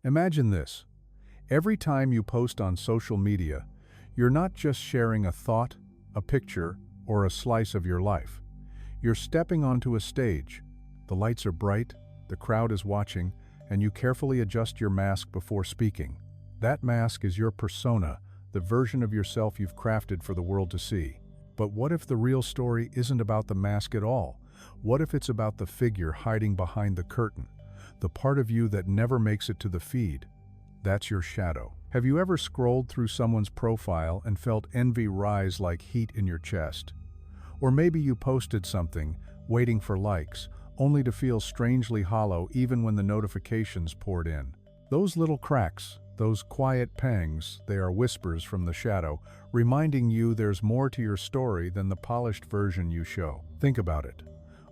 Imagine this. Every time you post on social media, you're not just sharing a thought, a picture, or a slice of your life. You're stepping onto a stage. The lights are bright, the crowd is watching, and you carefully adjust your mask before speaking. That mask is your persona, the version of yourself you've crafted for the world to see. But what if the real story isn't about the mask at all? What if it's about the figure hiding behind the curtain, the part of you that never makes it to the feed? That's your shadow. Have you ever scrolled through someone's profile and felt envy rise like heat in your chest? Or maybe you posted something, waiting for likes, only to feel strangely hollow even when the notifications poured in. Those little cracks, those quiet pangs, they are whispers from the shadow, reminding you there's more to your story than the polished version you show. Think about it.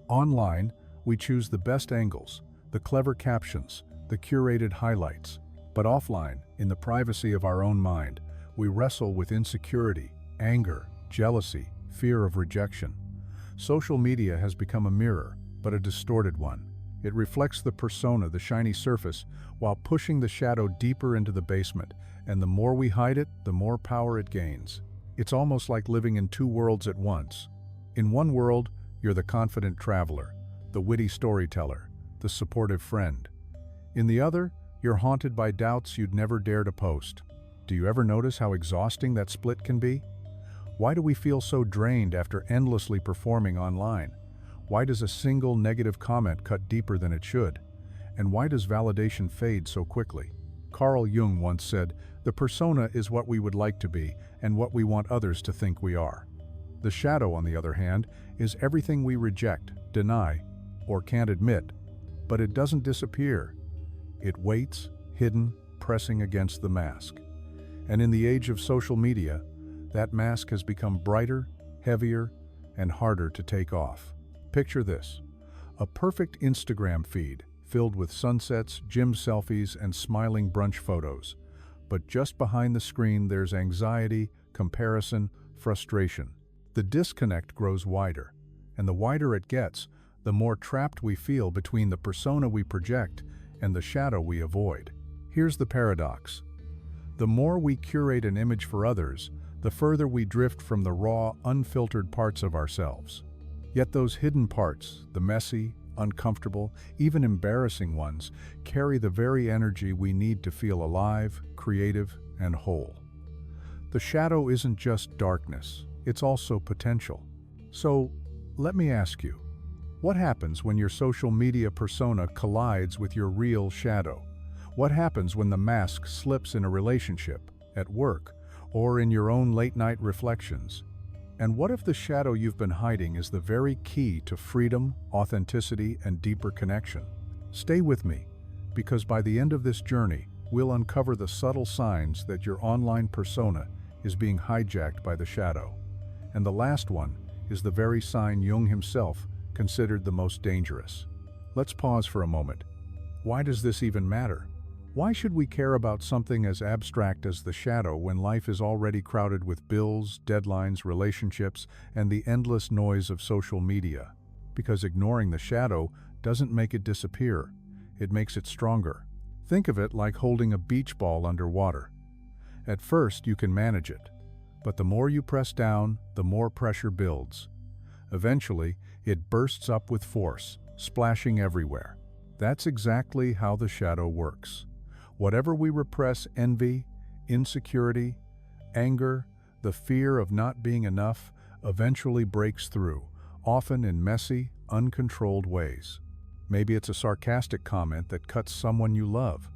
Online, we choose the best angles, the clever captions, the curated highlights. But offline, in the privacy of our own mind, we wrestle with insecurity, anger, jealousy, fear of rejection. Social media has become a mirror, but a distorted one. It reflects the persona, the shiny surface, while pushing the shadow deeper into the basement, and the more we hide it, the more power it gains. It's almost like living in two worlds at once. In one world, you're the confident traveler, the witty storyteller, the supportive friend. In the other, you're haunted by doubts you'd never dare to post. Do you ever notice how exhausting that split can be? Why do we feel so drained after endlessly performing online? Why does a single negative comment cut deeper than it should? And why does validation fade so quickly? Carl Jung once said, "The persona is what we would like to be and what we want others to think we are." The shadow, on the other hand, is everything we reject, deny, or can't admit. But it doesn't disappear. It waits, hidden, pressing against the mask. And in the age of social media, that mask has become brighter, heavier, and harder to take off. Picture this: a perfect Instagram feed filled with sunsets, gym selfies, and smiling brunch photos. But just behind the screen, there's anxiety, comparison, frustration. The disconnect grows wider, and the wider it gets, the more trapped we feel between the persona we project and the shadow we avoid. Here's the paradox. The more we curate an image for others, the further we drift from the raw, unfiltered parts of ourselves. Yet those hidden parts, the messy, uncomfortable, even embarrassing ones, carry the very energy we need to feel alive, creative, and whole. The shadow isn't just darkness, it's also potential. So, let me ask you, what happens when your social media persona collides with your real shadow? What happens when the mask slips in a relationship, at work, or in your own late-night reflections? And what if the shadow you've been hiding is the very key to freedom, authenticity, and deeper connection? Stay with me, because by the end of this journey, we'll uncover the subtle signs that your online persona is being hijacked by the shadow. And the last one is the very sign Jung himself considered the most dangerous. Let's pause for a moment. Why does this even matter? Why should we care about something as abstract as the shadow when life is already crowded with bills, deadlines, relationships, and the endless noise of social media? Because ignoring the shadow doesn't make it disappear, it makes it stronger. Think of it like holding a beach ball underwater. At first, you can manage it, but the more you press down, the more pressure builds. Eventually, it bursts up with force, splashing everywhere. That's exactly how the shadow works. Whatever we repress, envy, insecurity, anger, the fear of not being enough, eventually breaks through, often in messy, uncontrolled ways. Maybe it's a sarcastic comment that cuts someone you love.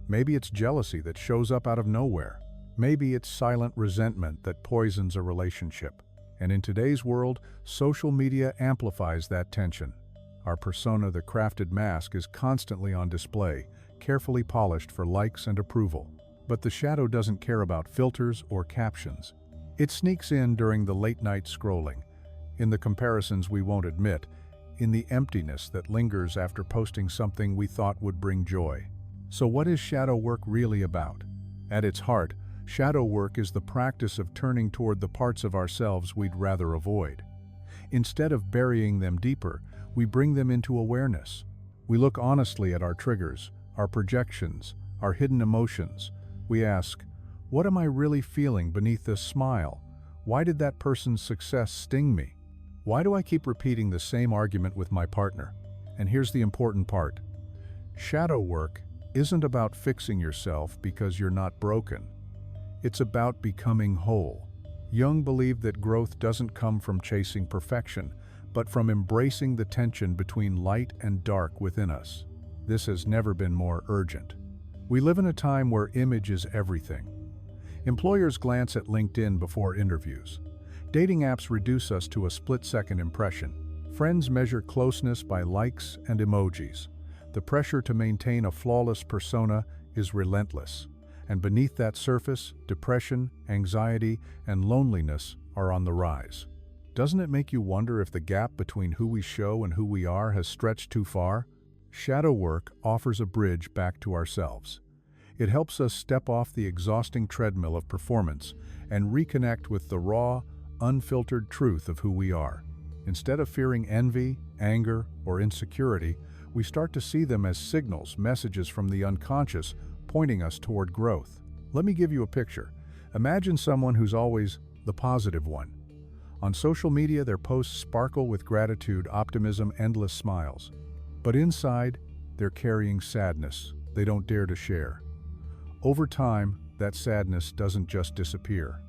Maybe it's jealousy that shows up out of nowhere. Maybe it's silent resentment that poisons a relationship. And in today's world, social media amplifies that tension. Our persona, the crafted mask, is constantly on display, carefully polished for likes and approval. But the shadow doesn't care about filters or captions. It sneaks in during the late-night scrolling, in the comparisons we won't admit, in the emptiness that lingers after posting something we thought would bring joy. So what is shadow work really about? At its heart, shadow work is the practice of turning toward the parts of ourselves we'd rather avoid. Instead of burying them deeper, we bring them into awareness. We look honestly at our triggers, our projections, our hidden emotions. We ask, what am I really feeling beneath this smile? Why did that person's success sting me? Why do I keep repeating the same argument with my partner? And here's the important part. Shadow work isn't about fixing yourself because you're not broken. It's about becoming whole. Jung believed that growth doesn't come from chasing perfection, but from embracing the tension between light and dark within us. This has never been more urgent. We live in a time where image is everything. Employers glance at LinkedIn before interviews. Dating apps reduce us to a split-second impression. Friends measure closeness by likes and emojis. The pressure to maintain a flawless persona is relentless. And beneath that surface, depression, anxiety, and loneliness are on the rise. Doesn't it make you wonder if the gap between who we show and who we are has stretched too far? Shadow work offers a bridge back to ourselves. It helps us step off the exhausting treadmill of performance and reconnect with the raw, unfiltered truth of who we are. Instead of fearing envy, anger, or insecurity, we start to see them as signals, messages from the unconscious, pointing us toward growth. Let me give you a picture. Imagine someone who's always the positive one. On social media, their posts sparkle with gratitude, optimism, endless smiles. But inside, they're carrying sadness they don't dare to share. Over time, that sadness doesn't just disappear.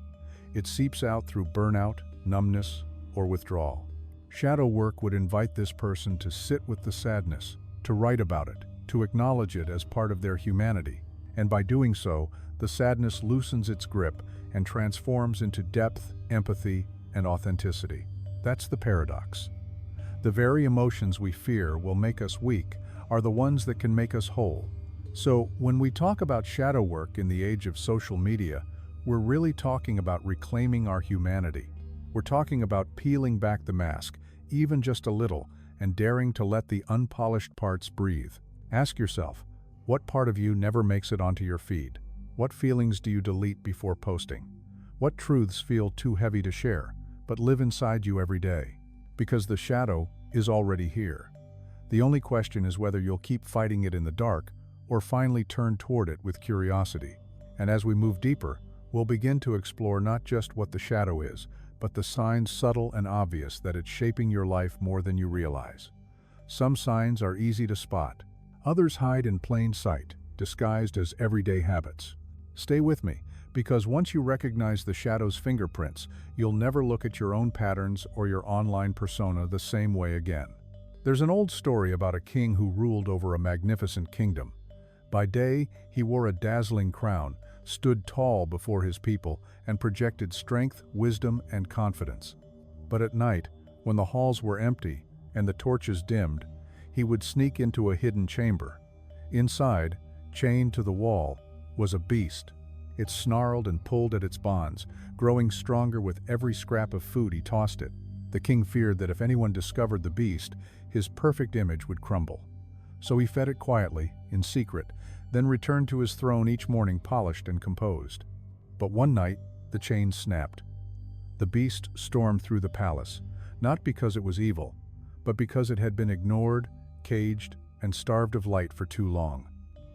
It seeps out through burnout, numbness, or withdrawal. Shadow work would invite this person to sit with the sadness, to write about it, to acknowledge it as part of their humanity. And by doing so, the sadness loosens its grip and transforms into depth, empathy, and authenticity. That's the paradox. The very emotions we fear will make us weak are the ones that can make us whole. So, when we talk about shadow work in the age of social media, we're really talking about reclaiming our humanity. We're talking about peeling back the mask, even just a little, and daring to let the unpolished parts breathe. Ask yourself, what part of you never makes it onto your feed? What feelings do you delete before posting? What truths feel too heavy to share, but live inside you every day? Because the shadow is already here. The only question is whether you'll keep fighting it in the dark or finally turn toward it with curiosity. And as we move deeper, we'll begin to explore not just what the shadow is, but the signs subtle and obvious that it's shaping your life more than you realize. Some signs are easy to spot. Others hide in plain sight, disguised as everyday habits. Stay with me, because once you recognize the shadow's fingerprints, you'll never look at your own patterns or your online persona the same way again. There's an old story about a king who ruled over a magnificent kingdom. By day, he wore a dazzling crown, stood tall before his people, and projected strength, wisdom, and confidence. But at night, when the halls were empty and the torches dimmed, he would sneak into a hidden chamber. Inside, chained to the wall, was a beast. It snarled and pulled at its bonds, growing stronger with every scrap of food he tossed it. The king feared that if anyone discovered the beast, his perfect image would crumble. So he fed it quietly, in secret, then returned to his throne each morning polished and composed. But one night, the chains snapped. The beast stormed through the palace, not because it was evil, but because it had been ignored, caged, and starved of light for too long.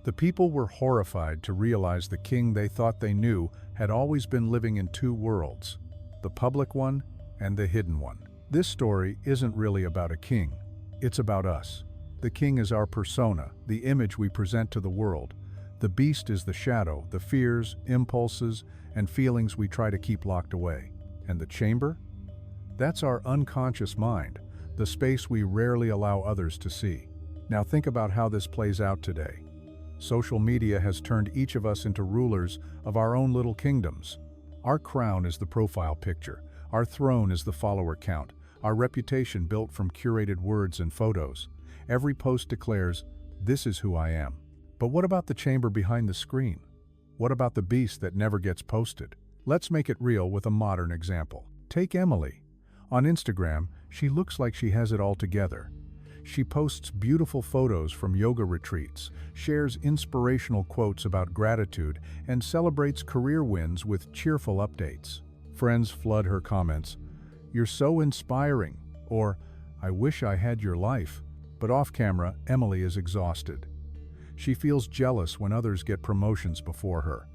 The people were horrified to realize the king they thought they knew had always been living in two worlds, the public one and the hidden one. This story isn't really about a king, it's about us. The king is our persona, the image we present to the world. The beast is the shadow, the fears, impulses, and feelings we try to keep locked away. And the chamber? That's our unconscious mind, the space we rarely allow others to see. Now think about how this plays out today. Social media has turned each of us into rulers of our own little kingdoms. Our crown is the profile picture. Our throne is the follower count. Our reputation built from curated words and photos. Every post declares, "This is who I am." But what about the chamber behind the screen? What about the beast that never gets posted? Let's make it real with a modern example. Take Emily. On Instagram, she looks like she has it all together. She posts beautiful photos from yoga retreats, shares inspirational quotes about gratitude, and celebrates career wins with cheerful updates. Friends flood her comments. "You're so inspiring," or "I wish I had your life." But off camera, Emily is exhausted. She feels jealous when others get promotions before her.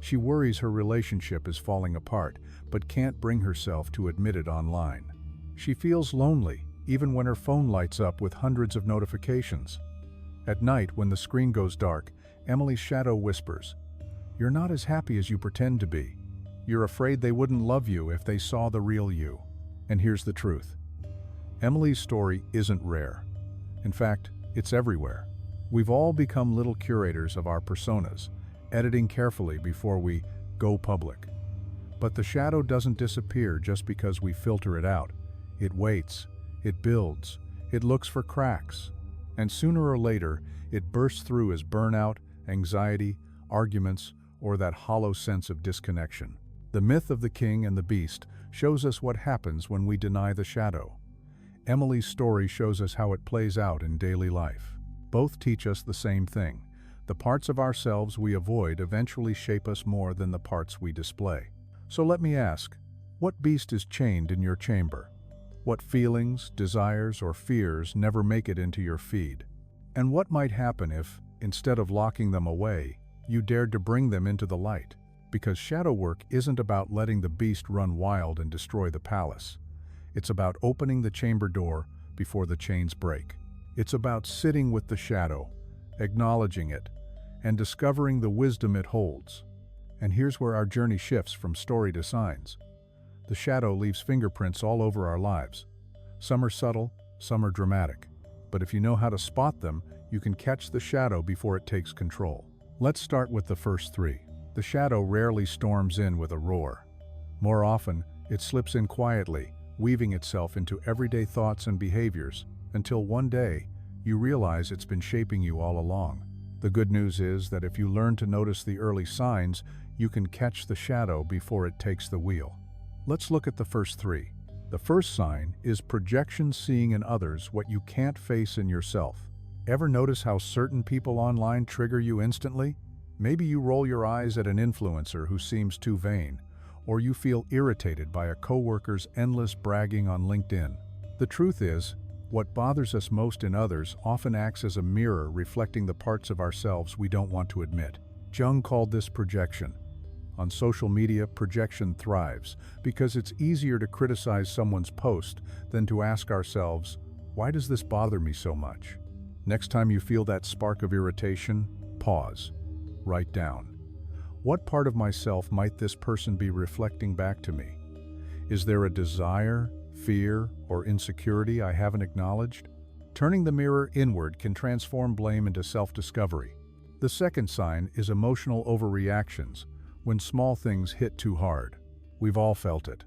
She worries her relationship is falling apart, but can't bring herself to admit it online. She feels lonely, even when her phone lights up with hundreds of notifications. At night, when the screen goes dark, Emily's shadow whispers, "You're not as happy as you pretend to be. You're afraid they wouldn't love you if they saw the real you." And here's the truth. Emily's story isn't rare. In fact, it's everywhere. We've all become little curators of our personas, editing carefully before we go public. But the shadow doesn't disappear just because we filter it out. It waits, it builds, it looks for cracks, and sooner or later, it bursts through as burnout, anxiety, arguments, or that hollow sense of disconnection. The myth of the king and the beast shows us what happens when we deny the shadow. Emily's story shows us how it plays out in daily life. Both teach us the same thing. The parts of ourselves we avoid eventually shape us more than the parts we display. So let me ask, what beast is chained in your chamber? What feelings, desires, or fears never make it into your feed? And what might happen if, instead of locking them away, you dared to bring them into the light? Because shadow work isn't about letting the beast run wild and destroy the palace. It's about opening the chamber door before the chains break. It's about sitting with the shadow, acknowledging it, and discovering the wisdom it holds. And here's where our journey shifts from story to signs. The shadow leaves fingerprints all over our lives. Some are subtle, some are dramatic. But if you know how to spot them, you can catch the shadow before it takes control. Let's start with the first three. The shadow rarely storms in with a roar. More often, it slips in quietly, weaving itself into everyday thoughts and behaviors, until one day, you realize it's been shaping you all along. The good news is that if you learn to notice the early signs, you can catch the shadow before it takes the wheel. Let's look at the first three. The first sign is projection, seeing in others what you can't face in yourself. Ever notice how certain people online trigger you instantly? Maybe you roll your eyes at an influencer who seems too vain, or you feel irritated by a coworker's endless bragging on LinkedIn. The truth is, what bothers us most in others often acts as a mirror reflecting the parts of ourselves we don't want to admit. Jung called this projection. On social media, projection thrives because it's easier to criticize someone's post than to ask ourselves, why does this bother me so much? Next time you feel that spark of irritation, pause. Write down. What part of myself might this person be reflecting back to me? Is there a desire, fear, or insecurity I haven't acknowledged? Turning the mirror inward can transform blame into self-discovery. The second sign is emotional overreactions, when small things hit too hard. We've all felt it.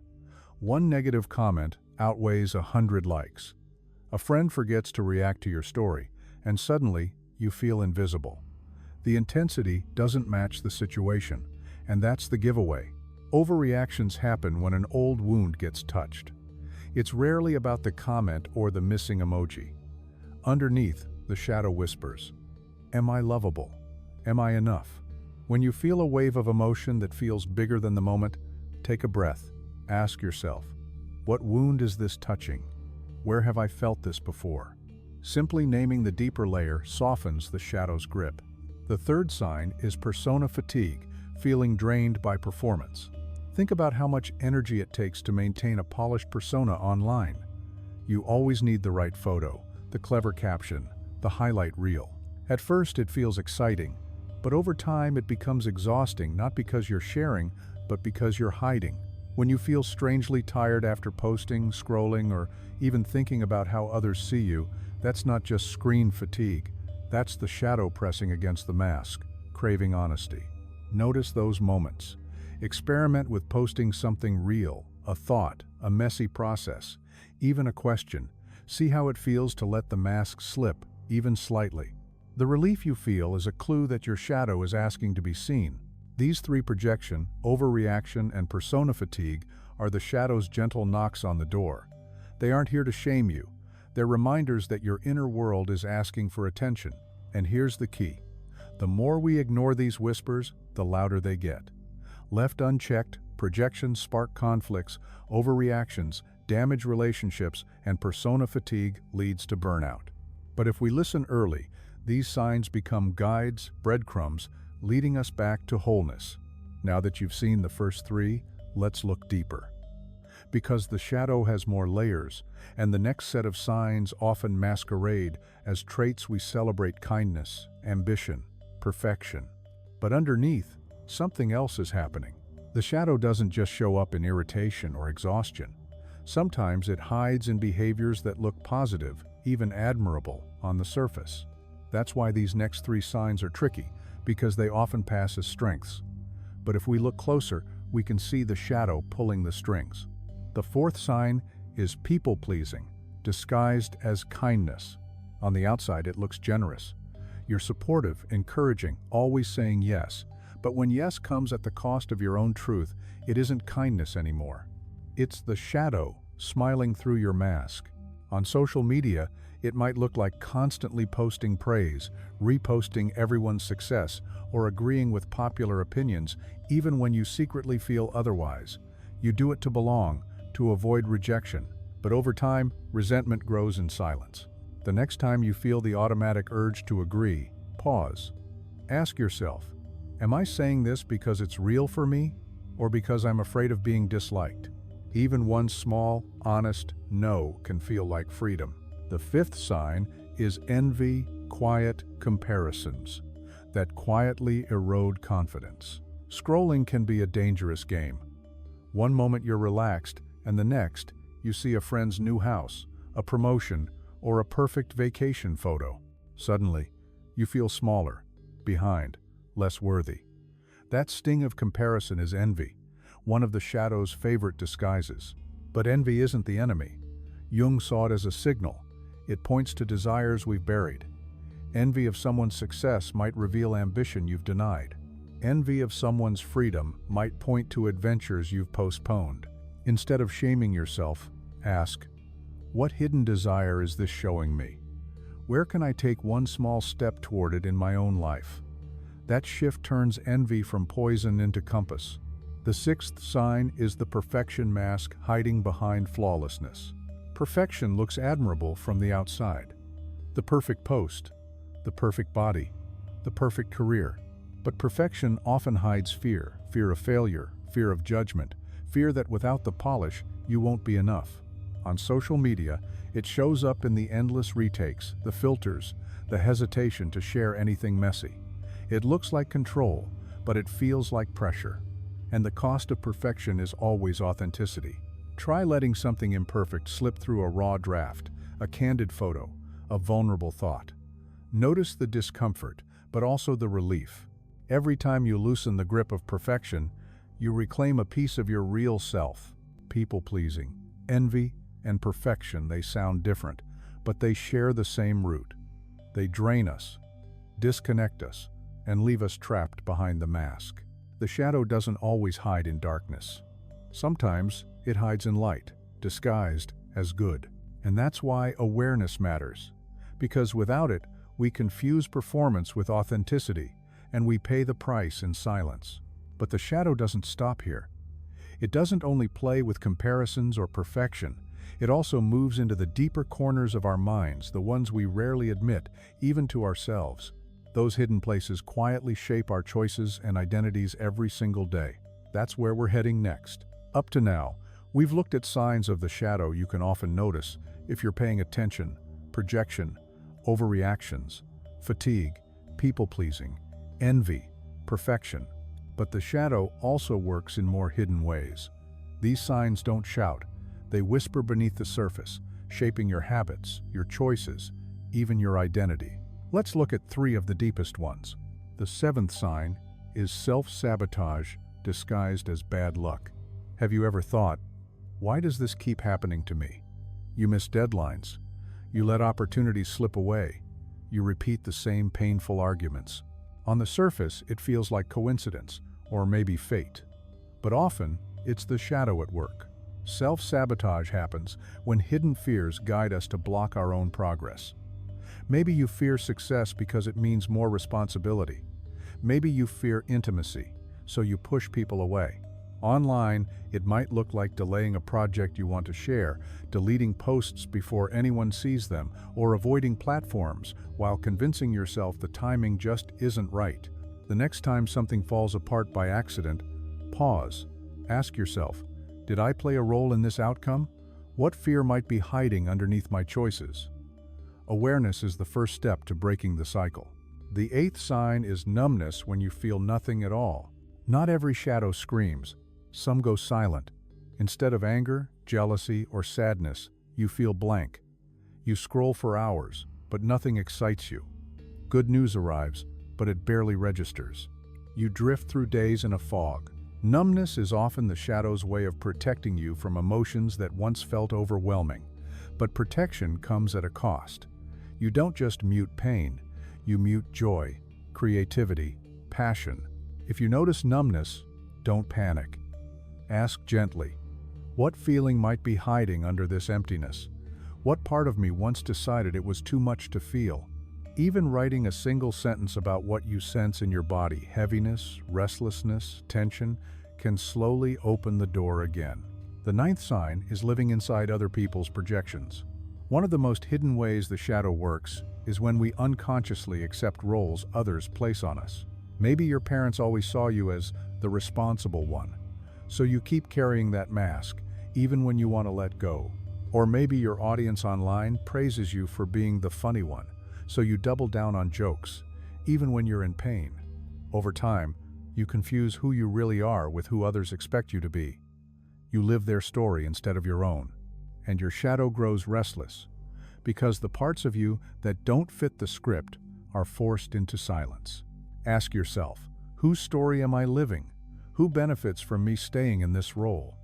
One negative comment outweighs 100 likes. A friend forgets to react to your story, and suddenly you feel invisible. The intensity doesn't match the situation, and that's the giveaway. Overreactions happen when an old wound gets touched. It's rarely about the comment or the missing emoji. Underneath, the shadow whispers, "Am I lovable? Am I enough?" When you feel a wave of emotion that feels bigger than the moment, take a breath. Ask yourself, what wound is this touching? Where have I felt this before? Simply naming the deeper layer softens the shadow's grip. The third sign is persona fatigue, feeling drained by performance. Think about how much energy it takes to maintain a polished persona online. You always need the right photo, the clever caption, the highlight reel. At first it feels exciting, but over time it becomes exhausting, not because you're sharing, but because you're hiding. When you feel strangely tired after posting, scrolling, or even thinking about how others see you, that's not just screen fatigue. That's the shadow pressing against the mask, craving honesty. Notice those moments. Experiment with posting something real, a thought, a messy process, even a question. See how it feels to let the mask slip, even slightly. The relief you feel is a clue that your shadow is asking to be seen. These three: projection, overreaction, and persona fatigue are the shadow's gentle knocks on the door. They aren't here to shame you. They're reminders that your inner world is asking for attention. And here's the key. The more we ignore these whispers, the louder they get. Left unchecked, projections spark conflicts, overreactions damage relationships, and persona fatigue leads to burnout. But if we listen early, These signs become guides, breadcrumbs, leading us back to wholeness. Now that you've seen the first three, let's look deeper. Because the shadow has more layers, and the next set of signs often masquerade as traits we celebrate: kindness, ambition, perfection. But underneath, something else is happening. The shadow doesn't just show up in irritation or exhaustion. Sometimes it hides in behaviors that look positive, even admirable, on the surface. That's why these next three signs are tricky, because they often pass as strengths. But if we look closer, we can see the shadow pulling the strings. The fourth sign is people-pleasing, disguised as kindness. On the outside, it looks generous. You're supportive, encouraging, always saying yes. But when yes comes at the cost of your own truth, it isn't kindness anymore. It's the shadow smiling through your mask. On social media, it might look like constantly posting praise, reposting everyone's success, or agreeing with popular opinions, even when you secretly feel otherwise. You do it to belong, to avoid rejection. But over time, resentment grows in silence. The next time you feel the automatic urge to agree, pause. Ask yourself, am I saying this because it's real for me, or because I'm afraid of being disliked? Even one small, honest no can feel like freedom. The fifth sign is envy, quiet comparisons that quietly erode confidence. Scrolling can be a dangerous game. One moment you're relaxed, and the next, you see a friend's new house, a promotion, or a perfect vacation photo. Suddenly, you feel smaller, behind, less worthy. That sting of comparison is envy, one of the shadow's favorite disguises. But envy isn't the enemy. Jung saw it as a signal. It points to desires we've buried. Envy of someone's success might reveal ambition you've denied. Envy of someone's freedom might point to adventures you've postponed. Instead of shaming yourself, ask, what hidden desire is this showing me? Where can I take one small step toward it in my own life? That shift turns envy from poison into compass. The sixth sign is the perfection mask hiding behind flawlessness. Perfection looks admirable from the outside. The perfect post, the perfect body, the perfect career. But perfection often hides fear, fear of failure, fear of judgment, fear that without the polish, you won't be enough. On social media, it shows up in the endless retakes, the filters, the hesitation to share anything messy. It looks like control, but it feels like pressure. And the cost of perfection is always authenticity. Try letting something imperfect slip through a raw draft, a candid photo, a vulnerable thought. Notice the discomfort, but also the relief. Every time you loosen the grip of perfection, you reclaim a piece of your real self. People-pleasing, envy, and perfection, they sound different, but they share the same root. They drain us, disconnect us, and leave us trapped behind the mask. The shadow doesn't always hide in darkness. Sometimes it hides in light, disguised as good. And that's why awareness matters. Because without it, we confuse performance with authenticity, and we pay the price in silence. But the shadow doesn't stop here. It doesn't only play with comparisons or perfection. It also moves into the deeper corners of our minds, the ones we rarely admit, even to ourselves. Those hidden places quietly shape our choices and identities every single day. That's where we're heading next. Up to now, we've looked at signs of the shadow you can often notice if you're paying attention: projection, overreactions, fatigue, people-pleasing, envy, perfection. But the shadow also works in more hidden ways. These signs don't shout. They whisper beneath the surface, shaping your habits, your choices, even your identity. Let's look at three of the deepest ones. The seventh sign is self-sabotage disguised as bad luck. Have you ever thought, why does this keep happening to me? You miss deadlines. You let opportunities slip away. You repeat the same painful arguments. On the surface, it feels like coincidence, or maybe fate. But often, it's the shadow at work. Self-sabotage happens when hidden fears guide us to block our own progress. Maybe you fear success because it means more responsibility. Maybe you fear intimacy, so you push people away. Online, it might look like delaying a project you want to share, deleting posts before anyone sees them, or avoiding platforms while convincing yourself the timing just isn't right. The next time something falls apart by accident, pause. Ask yourself, did I play a role in this outcome? What fear might be hiding underneath my choices? Awareness is the first step to breaking the cycle. The eighth sign is numbness when you feel nothing at all. Not every shadow screams. Some go silent. Instead of anger, jealousy, or sadness, you feel blank. You scroll for hours, but nothing excites you. Good news arrives, but it barely registers. You drift through days in a fog. Numbness is often the shadow's way of protecting you from emotions that once felt overwhelming. But protection comes at a cost. You don't just mute pain, you mute joy, creativity, passion. If you notice numbness, don't panic. Ask gently, what feeling might be hiding under this emptiness? What part of me once decided it was too much to feel? Even writing a single sentence about what you sense in your body, heaviness, restlessness, tension, can slowly open the door again. The ninth sign is living inside other people's projections. One of the most hidden ways the shadow works is when we unconsciously accept roles others place on us. Maybe your parents always saw you as the responsible one, so you keep carrying that mask, even when you want to let go. Or maybe your audience online praises you for being the funny one, so you double down on jokes, even when you're in pain. Over time, you confuse who you really are with who others expect you to be. You live their story instead of your own, and your shadow grows restless, because the parts of you that don't fit the script are forced into silence. Ask yourself, whose story am I living? Who benefits from me staying in this role?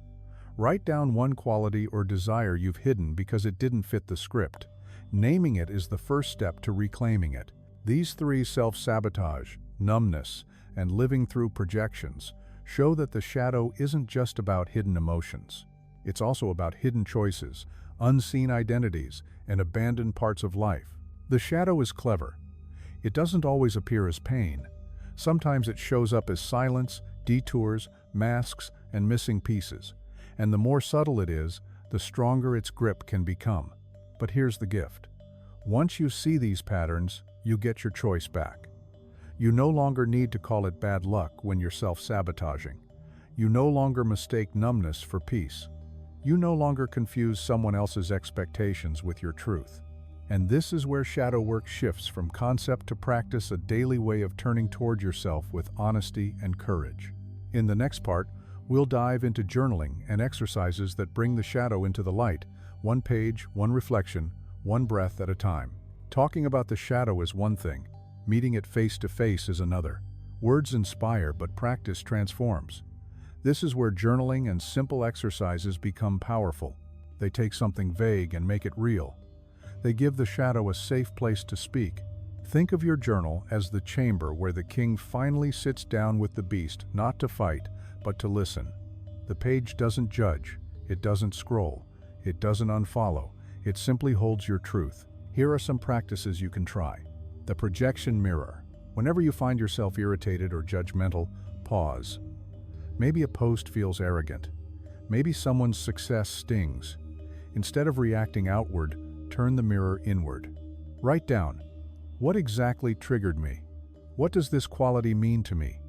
Write down one quality or desire you've hidden because it didn't fit the script. Naming it is the first step to reclaiming it. These three: self-sabotage, numbness, and living through projections, show that the shadow isn't just about hidden emotions. It's also about hidden choices, unseen identities, and abandoned parts of life. The shadow is clever. It doesn't always appear as pain. Sometimes it shows up as silence, detours, masks, and missing pieces. And the more subtle it is, the stronger its grip can become. But here's the gift. Once you see these patterns, you get your choice back. You no longer need to call it bad luck when you're self-sabotaging. You no longer mistake numbness for peace. You no longer confuse someone else's expectations with your truth. And this is where shadow work shifts from concept to practice, a daily way of turning toward yourself with honesty and courage. In the next part, we'll dive into journaling and exercises that bring the shadow into the light, one page, one reflection, one breath at a time. Talking about the shadow is one thing, meeting it face to face is another. Words inspire, but practice transforms. This is where journaling and simple exercises become powerful. They take something vague and make it real. They give the shadow a safe place to speak. Think of your journal as the chamber where the king finally sits down with the beast, not to fight, but to listen. The page doesn't judge, it doesn't scroll, it doesn't unfollow, it simply holds your truth. Here are some practices you can try. The projection mirror. Whenever you find yourself irritated or judgmental, pause. Maybe a post feels arrogant. Maybe someone's success stings. Instead of reacting outward, turn the mirror inward. Write down, what exactly triggered me? What does this quality mean to me?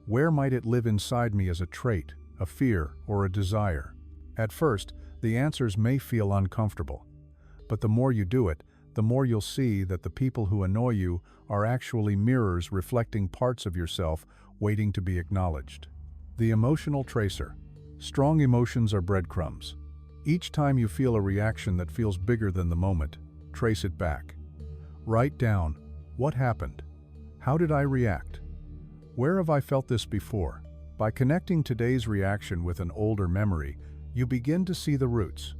Where might it live inside me as a trait, a fear, or a desire? At first, the answers may feel uncomfortable. But the more you do it, the more you'll see that the people who annoy you are actually mirrors reflecting parts of yourself waiting to be acknowledged. The emotional tracer. Strong emotions are breadcrumbs. Each time you feel a reaction that feels bigger than the moment, trace it back. Write down, what happened? How did I react? Where have I felt this before? By connecting today's reaction with an older memory, you begin to see the roots.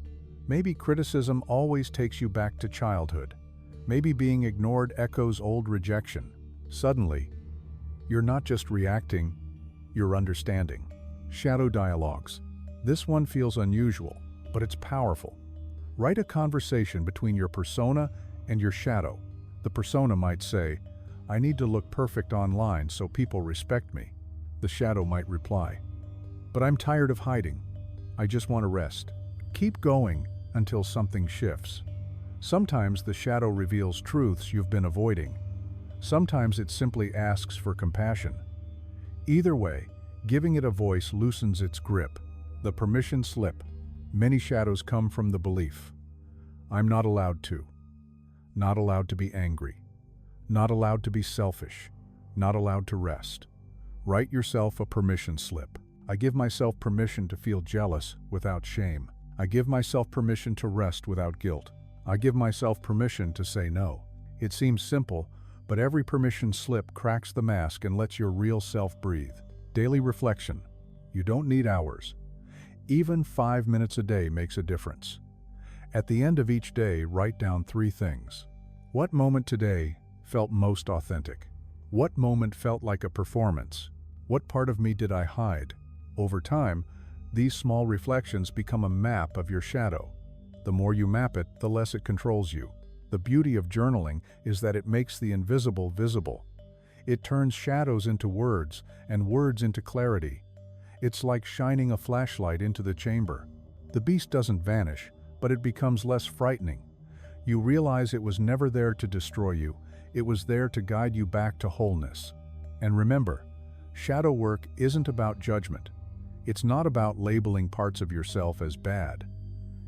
Maybe criticism always takes you back to childhood. Maybe being ignored echoes old rejection. Suddenly, you're not just reacting, you're understanding. Shadow dialogues. This one feels unusual, but it's powerful. Write a conversation between your persona and your shadow. The persona might say, I need to look perfect online so people respect me. The shadow might reply, But I'm tired of hiding. I just want to rest. Keep going until something shifts. Sometimes the shadow reveals truths you've been avoiding. Sometimes it simply asks for compassion. Either way, giving it a voice loosens its grip. The permission slip. Many shadows come from the belief, I'm not allowed to. Not allowed to be angry. Not allowed to be selfish. Not allowed to rest. Write yourself a permission slip. I give myself permission to feel jealous without shame. I give myself permission to rest without guilt. I give myself permission to say no. It seems simple, but every permission slip cracks the mask and lets your real self breathe. Daily reflection. You don't need hours. Even 5 minutes a day makes a difference. At the end of each day, write down 3 things. What moment today felt most authentic? What moment felt like a performance? What part of me did I hide? Over time, these small reflections become a map of your shadow. The more you map it, the less it controls you. The beauty of journaling is that it makes the invisible visible. It turns shadows into words and words into clarity. It's like shining a flashlight into the chamber. The beast doesn't vanish, but it becomes less frightening. You realize it was never there to destroy you. It was there to guide you back to wholeness. And remember, shadow work isn't about judgment. It's not about labeling parts of yourself as bad.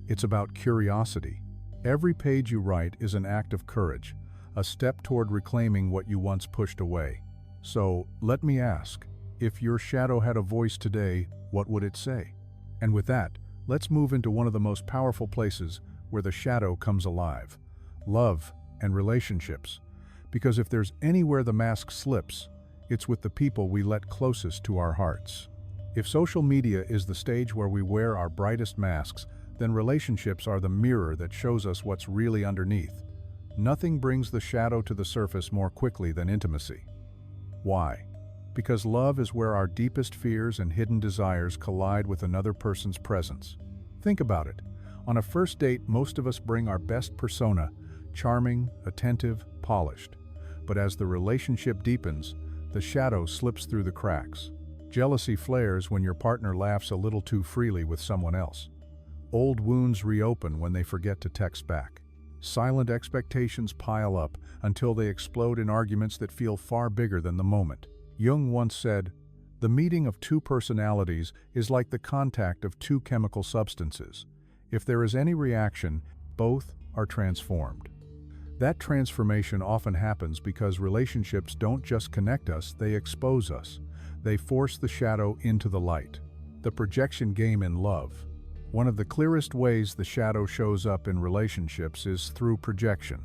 It's about curiosity. Every page you write is an act of courage, a step toward reclaiming what you once pushed away. So, let me ask, if your shadow had a voice today, what would it say? And with that, let's move into one of the most powerful places where the shadow comes alive: love and relationships. Because if there's anywhere the mask slips, it's with the people we let closest to our hearts. If social media is the stage where we wear our brightest masks, then relationships are the mirror that shows us what's really underneath. Nothing brings the shadow to the surface more quickly than intimacy. Why? Because love is where our deepest fears and hidden desires collide with another person's presence. Think about it. On a first date, most of us bring our best persona, charming, attentive, polished. But as the relationship deepens, the shadow slips through the cracks. Jealousy flares when your partner laughs a little too freely with someone else. Old wounds reopen when they forget to text back. Silent expectations pile up until they explode in arguments that feel far bigger than the moment. Jung once said, "The meeting of 2 personalities is like the contact of 2 chemical substances. If there is any reaction, both are transformed." That transformation often happens because relationships don't just connect us, they expose us. They force the shadow into the light. The projection game in love. One of the clearest ways the shadow shows up in relationships is through projection.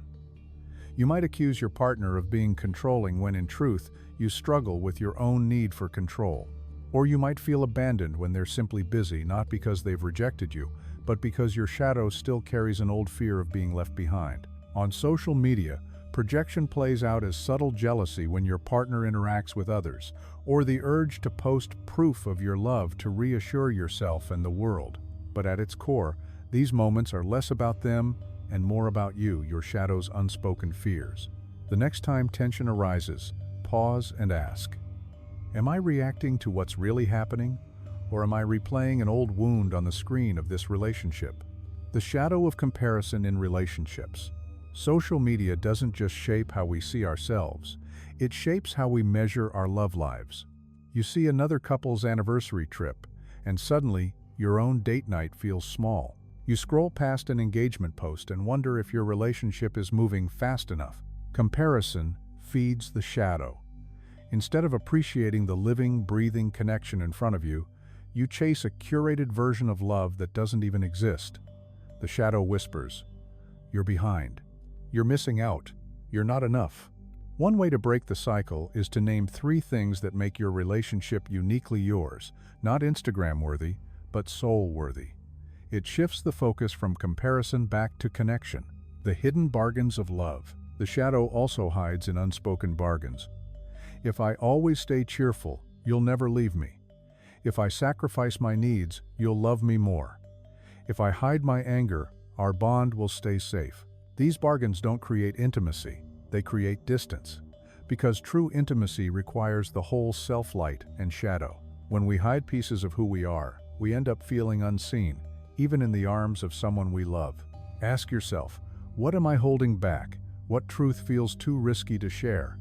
You might accuse your partner of being controlling when in truth, you struggle with your own need for control. Or you might feel abandoned when they're simply busy, not because they've rejected you, but because your shadow still carries an old fear of being left behind. On social media, projection plays out as subtle jealousy when your partner interacts with others, or the urge to post proof of your love to reassure yourself and the world. But at its core, these moments are less about them and more about you, your shadow's unspoken fears. The next time tension arises, pause and ask, am I reacting to what's really happening, or am I replaying an old wound on the screen of this relationship? The shadow of comparison in relationships. Social media doesn't just shape how we see ourselves, it shapes how we measure our love lives. You see another couple's anniversary trip, and suddenly, your own date night feels small. You scroll past an engagement post and wonder if your relationship is moving fast enough. Comparison feeds the shadow. Instead of appreciating the living, breathing connection in front of you, you chase a curated version of love that doesn't even exist. The shadow whispers, "You're behind. You're missing out. You're not enough." One way to break the cycle is to name 3 things that make your relationship uniquely yours, not Instagram-worthy, but soul-worthy. It shifts the focus from comparison back to connection. The hidden bargains of love. The shadow also hides in unspoken bargains. If I always stay cheerful, you'll never leave me. If I sacrifice my needs, you'll love me more. If I hide my anger, our bond will stay safe. These bargains don't create intimacy, they create distance. Because true intimacy requires the whole self-light and shadow. When we hide pieces of who we are, we end up feeling unseen, even in the arms of someone we love. Ask yourself, what am I holding back? What truth feels too risky to share?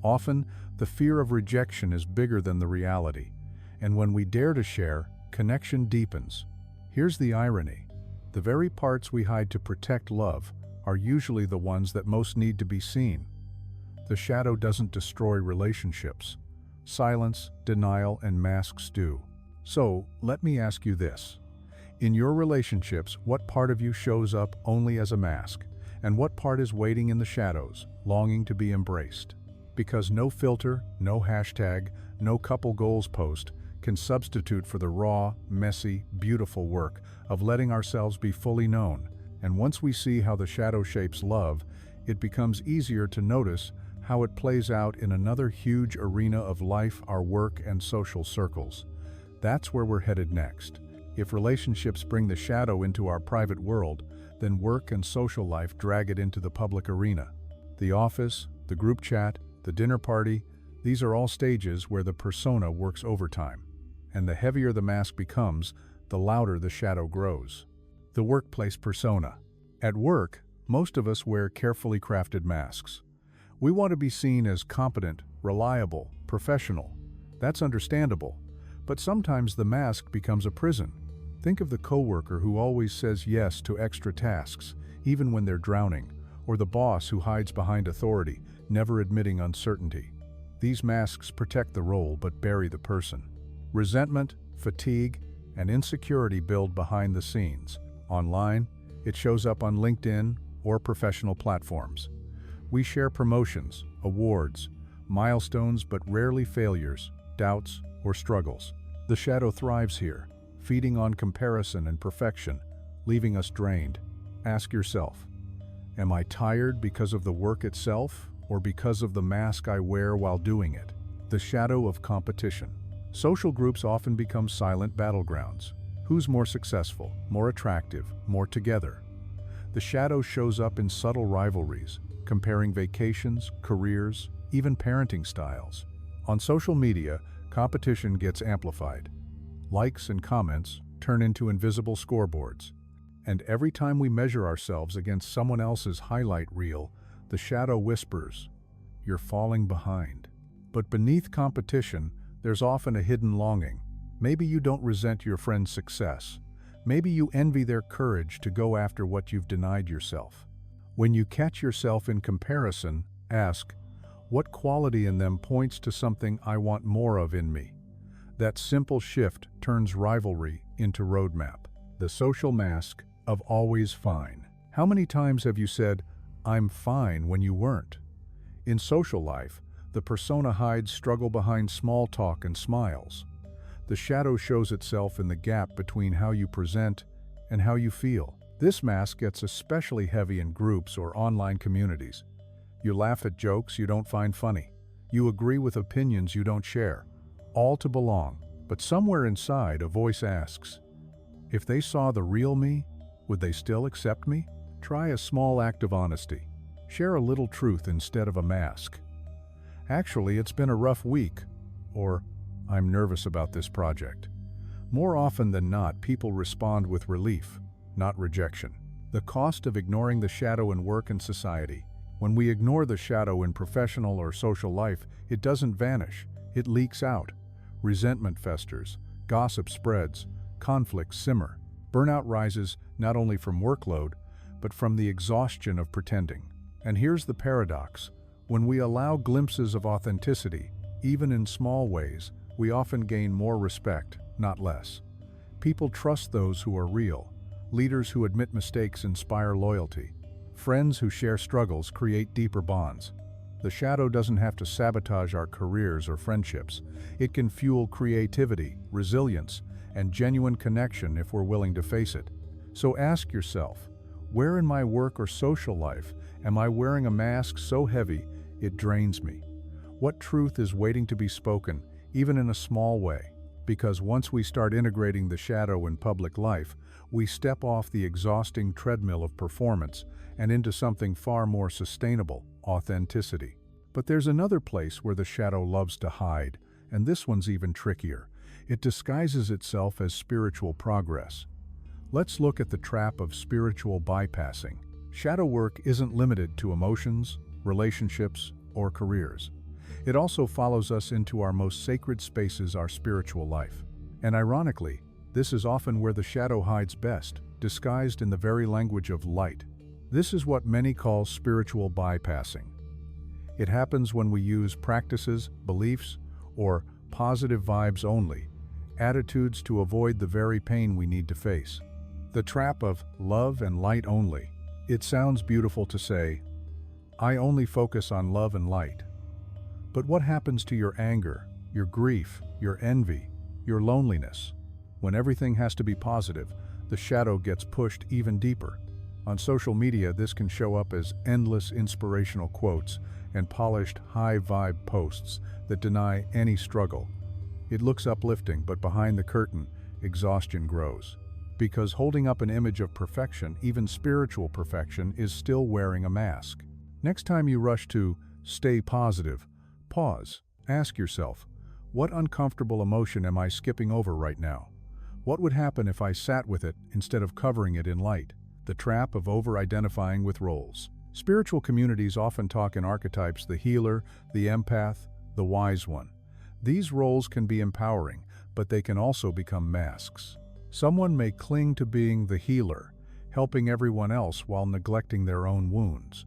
Often, the fear of rejection is bigger than the reality, and when we dare to share, connection deepens. Here's the irony. The very parts we hide to protect love are usually the ones that most need to be seen. The shadow doesn't destroy relationships. Silence, denial, and masks do. So, let me ask you this. In your relationships, what part of you shows up only as a mask, and what part is waiting in the shadows, longing to be embraced? Because no filter, no hashtag, no couple goals post can substitute for the raw, messy, beautiful work of letting ourselves be fully known. And once we see how the shadow shapes love, it becomes easier to notice how it plays out in another huge arena of life, our work and social circles. That's where we're headed next. If relationships bring the shadow into our private world, then work and social life drag it into the public arena. The office, the group chat, the dinner party, these are all stages where the persona works overtime. And the heavier the mask becomes, the louder the shadow grows. The workplace persona. At work, most of us wear carefully crafted masks. We want to be seen as competent, reliable, professional. That's understandable. But sometimes the mask becomes a prison. Think of the coworker who always says yes to extra tasks, even when they're drowning, or the boss who hides behind authority, never admitting uncertainty. These masks protect the role but bury the person. Resentment, fatigue, and insecurity build behind the scenes. Online, it shows up on LinkedIn or professional platforms. We share promotions, awards, milestones, but rarely failures, doubts, or struggles. The shadow thrives here, feeding on comparison and perfection, leaving us drained. Ask yourself, am I tired because of the work itself, or because of the mask I wear while doing it? The shadow of competition. Social groups often become silent battlegrounds. Who's more successful, more attractive, more together? The shadow shows up in subtle rivalries, comparing vacations, careers, even parenting styles. On social media, competition gets amplified. Likes and comments turn into invisible scoreboards. And every time we measure ourselves against someone else's highlight reel, the shadow whispers, "You're falling behind." But beneath competition, there's often a hidden longing. Maybe you don't resent your friend's success. Maybe you envy their courage to go after what you've denied yourself. When you catch yourself in comparison, ask, what quality in them points to something I want more of in me? That simple shift turns rivalry into roadmap. The social mask of always fine. How many times have you said, "I'm fine," when you weren't? In social life, the persona hides struggle behind small talk and smiles. The shadow shows itself in the gap between how you present and how you feel. This mask gets especially heavy in groups or online communities. You laugh at jokes you don't find funny. You agree with opinions you don't share, all to belong. But somewhere inside, a voice asks, if they saw the real me, would they still accept me? Try a small act of honesty. Share a little truth instead of a mask. Actually, it's been a rough week, or I'm nervous about this project. More often than not, people respond with relief, not rejection. The cost of ignoring the shadow in work and society. When we ignore the shadow in professional or social life, it doesn't vanish, it leaks out. Resentment festers, gossip spreads, conflicts simmer. Burnout rises not only from workload, but from the exhaustion of pretending. And here's the paradox. When we allow glimpses of authenticity, even in small ways, we often gain more respect, not less. People trust those who are real. Leaders who admit mistakes inspire loyalty. Friends who share struggles create deeper bonds. The shadow doesn't have to sabotage our careers or friendships. It can fuel creativity, resilience, and genuine connection if we're willing to face it. So ask yourself, where in my work or social life am I wearing a mask so heavy it drains me? What truth is waiting to be spoken, even in a small way? Because once we start integrating the shadow in public life, we step off the exhausting treadmill of performance and into something far more sustainable, authenticity. But there's another place where the shadow loves to hide, and this one's even trickier. It disguises itself as spiritual progress. Let's look at the trap of spiritual bypassing. Shadow work isn't limited to emotions, relationships, or careers. It also follows us into our most sacred spaces, our spiritual life. And ironically, this is often where the shadow hides best, disguised in the very language of light. This is what many call spiritual bypassing. It happens when we use practices, beliefs, or positive vibes only, attitudes to avoid the very pain we need to face. The trap of love and light only. It sounds beautiful to say, I only focus on love and light. But what happens to your anger, your grief, your envy, your loneliness? When everything has to be positive, the shadow gets pushed even deeper. On social media, this can show up as endless inspirational quotes and polished high-vibe posts that deny any struggle. It looks uplifting, but behind the curtain, exhaustion grows. Because holding up an image of perfection, even spiritual perfection, is still wearing a mask. Next time you rush to stay positive, pause. Ask yourself, what uncomfortable emotion am I skipping over right now? What would happen if I sat with it instead of covering it in light? The trap of over-identifying with roles. Spiritual communities often talk in archetypes: the healer, the empath, the wise one. These roles can be empowering, but they can also become masks. Someone may cling to being the healer, helping everyone else while neglecting their own wounds.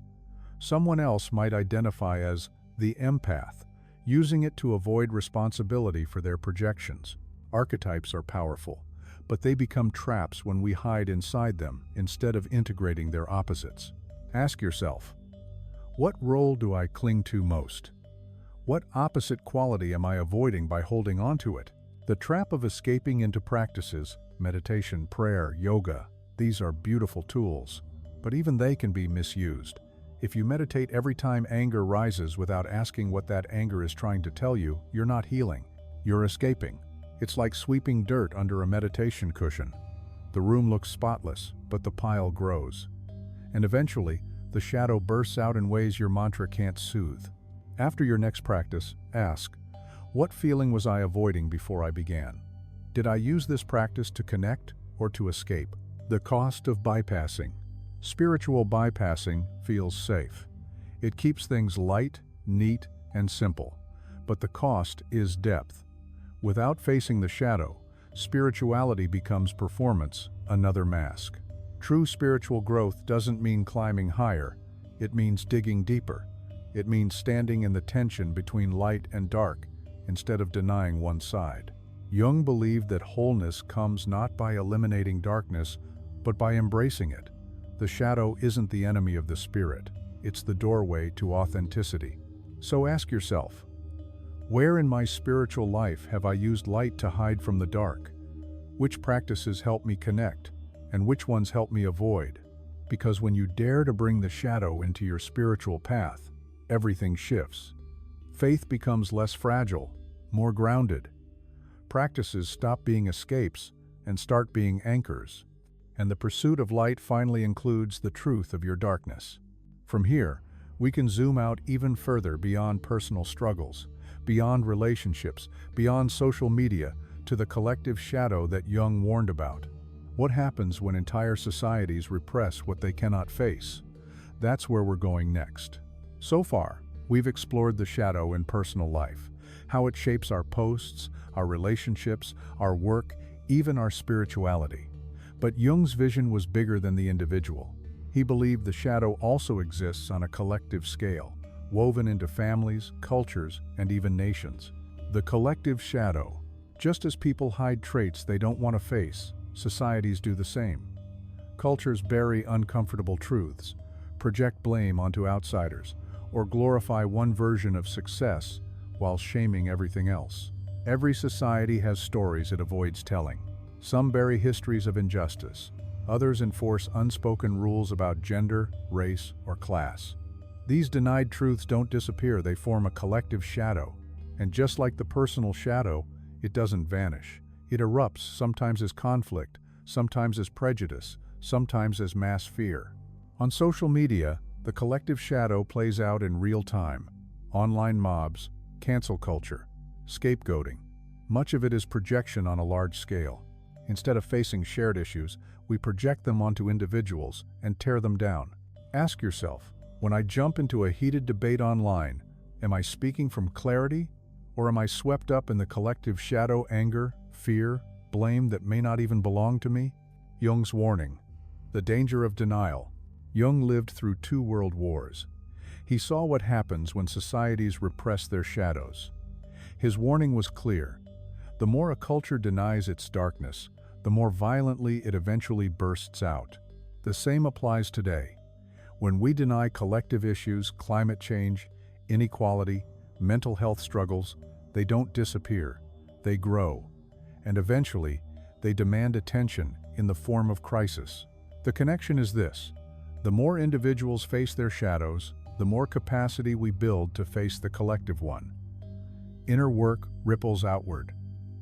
Someone else might identify as the empath, using it to avoid responsibility for their projections. Archetypes are powerful, but they become traps when we hide inside them instead of integrating their opposites. Ask yourself, what role do I cling to most? What opposite quality am I avoiding by holding on to it? The trap of escaping into practices, meditation, prayer, yoga, these are beautiful tools, but even they can be misused. If you meditate every time anger rises without asking what that anger is trying to tell you, you're not healing, you're escaping. It's like sweeping dirt under a meditation cushion. The room looks spotless, but the pile grows. And eventually, the shadow bursts out in ways your mantra can't soothe. After your next practice, ask, what feeling was I avoiding before I began? Did I use this practice to connect or to escape? The cost of bypassing. Spiritual bypassing feels safe. It keeps things light, neat, and simple. But the cost is depth. Without facing the shadow, spirituality becomes performance, another mask. True spiritual growth doesn't mean climbing higher, it means digging deeper. It means standing in the tension between light and dark, instead of denying one side. Jung believed that wholeness comes not by eliminating darkness, but by embracing it. The shadow isn't the enemy of the spirit, it's the doorway to authenticity. So ask yourself, where in my spiritual life have I used light to hide from the dark? Which practices help me connect, and which ones help me avoid? Because when you dare to bring the shadow into your spiritual path, everything shifts. Faith becomes less fragile, more grounded. Practices stop being escapes and start being anchors. And the pursuit of light finally includes the truth of your darkness. From here, we can zoom out even further beyond personal struggles, beyond relationships, beyond social media, to the collective shadow that Jung warned about. What happens when entire societies repress what they cannot face? That's where we're going next. So far, we've explored the shadow in personal life, how it shapes our posts, our relationships, our work, even our spirituality. But Jung's vision was bigger than the individual. He believed the shadow also exists on a collective scale, woven into families, cultures, and even nations. The collective shadow. Just as people hide traits they don't want to face, societies do the same. Cultures bury uncomfortable truths, project blame onto outsiders, or glorify one version of success while shaming everything else. Every society has stories it avoids telling. Some bury histories of injustice. Others enforce unspoken rules about gender, race, or class. These denied truths don't disappear, they form a collective shadow. And just like the personal shadow, it doesn't vanish. It erupts, sometimes as conflict, sometimes as prejudice, sometimes as mass fear. On social media, the collective shadow plays out in real time. Online mobs, cancel culture, scapegoating, Much of it is projection on a large scale. Instead of facing shared issues, we project them onto individuals and tear them down. Ask yourself, when I jump into a heated debate online, am I speaking from clarity, or am I swept up in the collective shadow, anger, fear, blame that may not even belong to me? Jung's warning. The danger of denial. Jung lived through 2 world wars. He saw what happens when societies repress their shadows. His warning was clear. The more a culture denies its darkness, the more violently it eventually bursts out. The same applies today. When we deny collective issues, climate change, inequality, mental health struggles, they don't disappear, they grow. And eventually, they demand attention in the form of crisis. The connection is this: the more individuals face their shadows, the more capacity we build to face the collective one. Inner work ripples outward.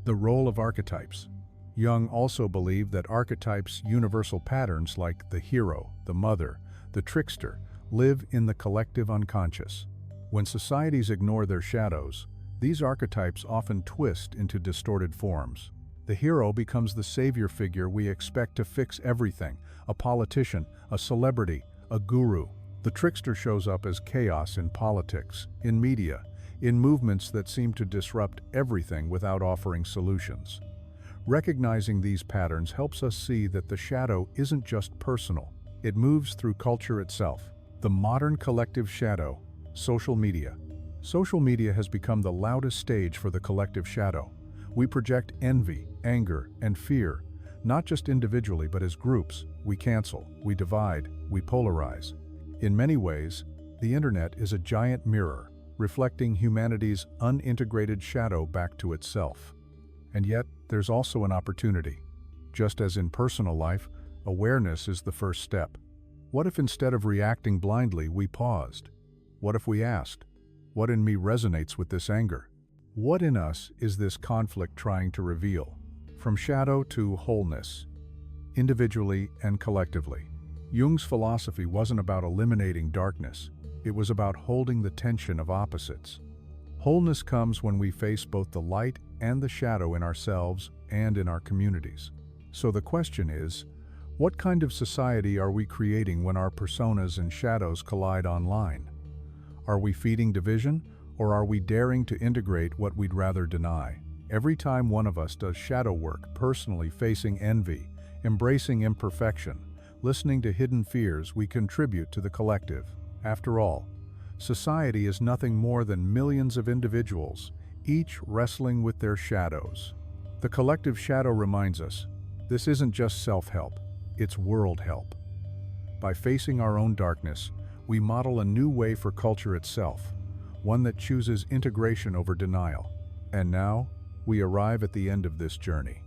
The role of archetypes. Jung also believed that archetypes, universal patterns like the hero, the mother, the trickster, live in the collective unconscious. When societies ignore their shadows, these archetypes often twist into distorted forms. The hero becomes the savior figure we expect to fix everything: a politician, a celebrity, a guru. The trickster shows up as chaos in politics, in media, in movements that seem to disrupt everything without offering solutions. Recognizing these patterns helps us see that the shadow isn't just personal. It moves through culture itself. The modern collective shadow, social media. Social media has become the loudest stage for the collective shadow. We project envy, anger, and fear, not just individually but as groups. We cancel, we divide, we polarize. In many ways, the internet is a giant mirror, reflecting humanity's unintegrated shadow back to itself. And yet, there's also an opportunity. Just as in personal life, awareness is the first step. What if instead of reacting blindly, we paused? What if we asked, what in me resonates with this anger? What in us is this conflict trying to reveal? From shadow to wholeness, individually and collectively. Jung's philosophy wasn't about eliminating darkness. It was about holding the tension of opposites. Wholeness comes when we face both the light and the shadow in ourselves and in our communities. So the question is, what kind of society are we creating when our personas and shadows collide online? Are we feeding division, or are we daring to integrate what we'd rather deny? Every time one of us does shadow work, personally facing envy, embracing imperfection, listening to hidden fears, we contribute to the collective. After all, society is nothing more than millions of individuals, each wrestling with their shadows. The collective shadow reminds us, this isn't just self-help, it's world help. By facing our own darkness, we model a new way for culture itself, one that chooses integration over denial. And now, we arrive at the end of this journey.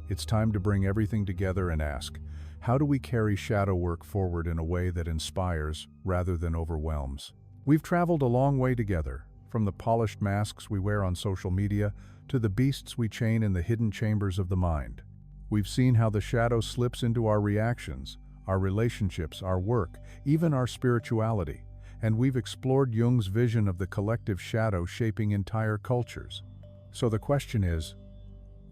It's time to bring everything together and ask, how do we carry shadow work forward in a way that inspires rather than overwhelms? We've traveled a long way together, from the polished masks we wear on social media to the beasts we chain in the hidden chambers of the mind. We've seen how the shadow slips into our reactions, our relationships, our work, even our spirituality, and we've explored Jung's vision of the collective shadow shaping entire cultures. So the question is,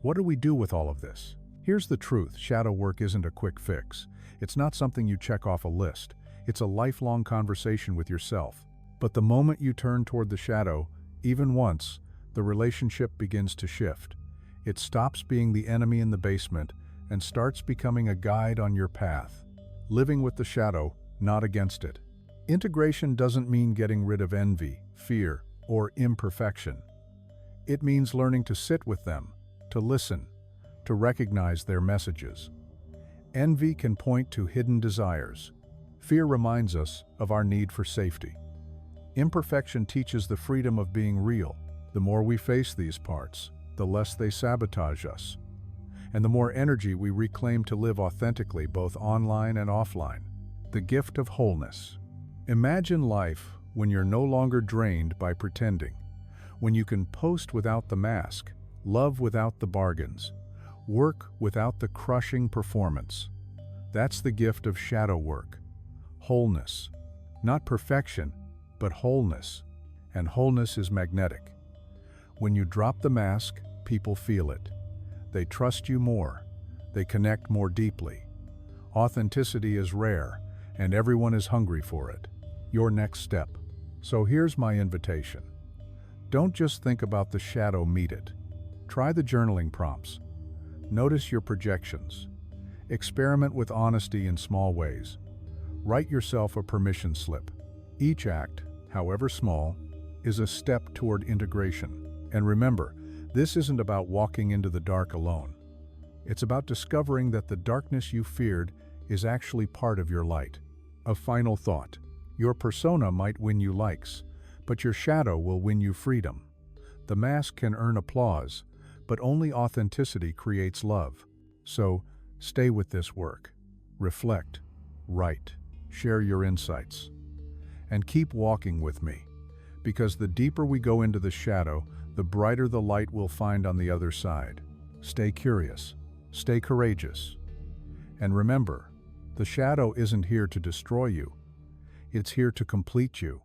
what do we do with all of this? Here's the truth: shadow work isn't a quick fix. It's not something you check off a list. It's a lifelong conversation with yourself. But the moment you turn toward the shadow, even once, the relationship begins to shift. It stops being the enemy in the basement and starts becoming a guide on your path. Living with the shadow, not against it. Integration doesn't mean getting rid of envy, fear, or imperfection. It means learning to sit with them, to listen, to recognize their messages. Envy can point to hidden desires. Fear reminds us of our need for safety. Imperfection teaches the freedom of being real. The more we face these parts, the less they sabotage us, and the more energy we reclaim to live authentically both online and offline. The gift of wholeness. Imagine life when you're no longer drained by pretending, when you can post without the mask, love without the bargains, work without the crushing performance. That's the gift of shadow work. Wholeness. Not perfection, but wholeness. And wholeness is magnetic. When you drop the mask, people feel it. They trust you more. They connect more deeply. Authenticity is rare, and everyone is hungry for it. Your next step. So here's my invitation. Don't just think about the shadow, meet it. Try the journaling prompts. Notice your projections. Experiment with honesty in small ways. Write yourself a permission slip. Each act, however small, is a step toward integration. And remember, this isn't about walking into the dark alone. It's about discovering that the darkness you feared is actually part of your light. A final thought. Your persona might win you likes, but your shadow will win you freedom. The mask can earn applause, but only authenticity creates love. So, stay with this work. Reflect, write, share your insights, and keep walking with me. Because the deeper we go into the shadow, the brighter the light we'll find on the other side. Stay curious, stay courageous. And remember, the shadow isn't here to destroy you. It's here to complete you.